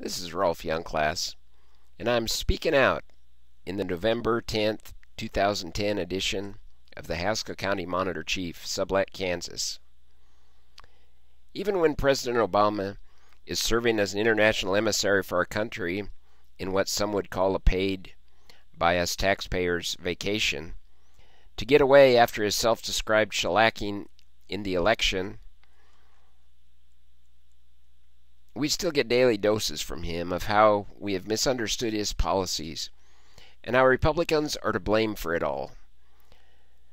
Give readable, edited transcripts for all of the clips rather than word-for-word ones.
This is Rolf Youngclass, and I'm speaking out in the November 10th, 2010 edition of the Haskell County Monitor Chief, Sublette, Kansas. Even when President Obama is serving as an international emissary for our country in what some would call a paid, by us taxpayers, vacation, to get away after his self-described shellacking in the election, we still get daily doses from him of how we have misunderstood his policies and how Republicans are to blame for it all.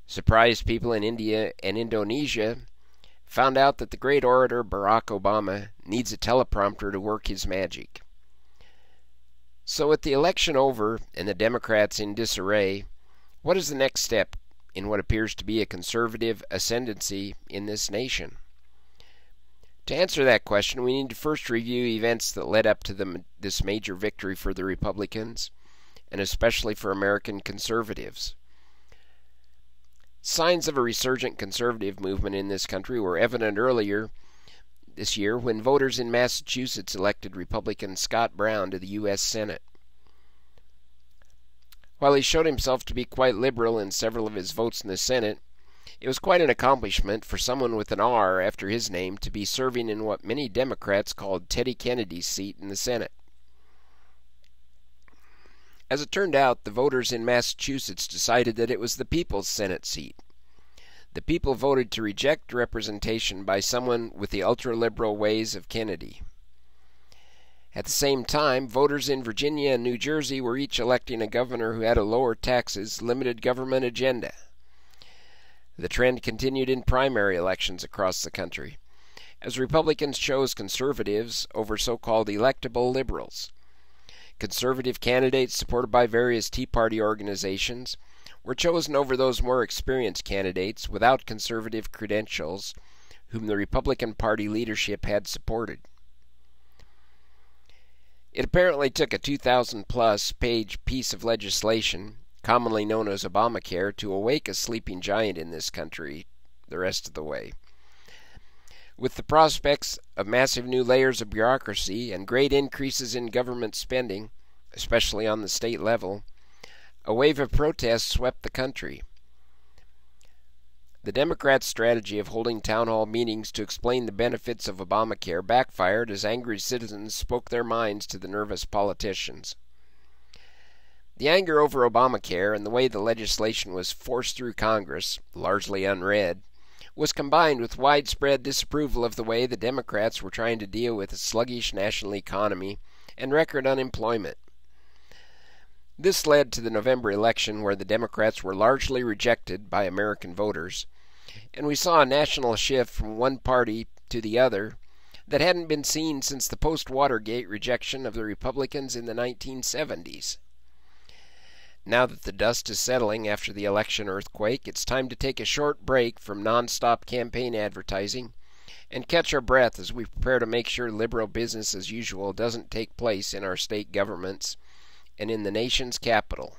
Surprised people in India and Indonesia found out that the great orator Barack Obama needs a teleprompter to work his magic. So with the election over and the Democrats in disarray, what is the next step in what appears to be a conservative ascendancy in this nation? To answer that question, we need to first review events that led up to this major victory for the Republicans, and especially for American conservatives. Signs of a resurgent conservative movement in this country were evident earlier this year when voters in Massachusetts elected Republican Scott Brown to the U.S. Senate. While he showed himself to be quite liberal in several of his votes in the Senate, it was quite an accomplishment for someone with an R after his name to be serving in what many Democrats called Teddy Kennedy's seat in the Senate. As it turned out, the voters in Massachusetts decided that it was the people's Senate seat. The people voted to reject representation by someone with the ultra-liberal ways of Kennedy. At the same time, voters in Virginia and New Jersey were each electing a governor who had a lower taxes, limited government agenda. The trend continued in primary elections across the country, as Republicans chose conservatives over so-called electable liberals. Conservative candidates supported by various Tea Party organizations were chosen over those more experienced candidates without conservative credentials whom the Republican Party leadership had supported. It apparently took a 2,000-plus page piece of legislation, commonly known as Obamacare, to awake a sleeping giant in this country the rest of the way. With the prospects of massive new layers of bureaucracy and great increases in government spending, especially on the state level, a wave of protests swept the country. The Democrats' strategy of holding town hall meetings to explain the benefits of Obamacare backfired as angry citizens spoke their minds to the nervous politicians. The anger over Obamacare and the way the legislation was forced through Congress, largely unread, was combined with widespread disapproval of the way the Democrats were trying to deal with a sluggish national economy and record unemployment. This led to the November election, where the Democrats were largely rejected by American voters, and we saw a national shift from one party to the other that hadn't been seen since the post-Watergate rejection of the Republicans in the 1970s. Now that the dust is settling after the election earthquake, it's time to take a short break from non-stop campaign advertising and catch our breath as we prepare to make sure liberal business as usual doesn't take place in our state governments and in the nation's capital.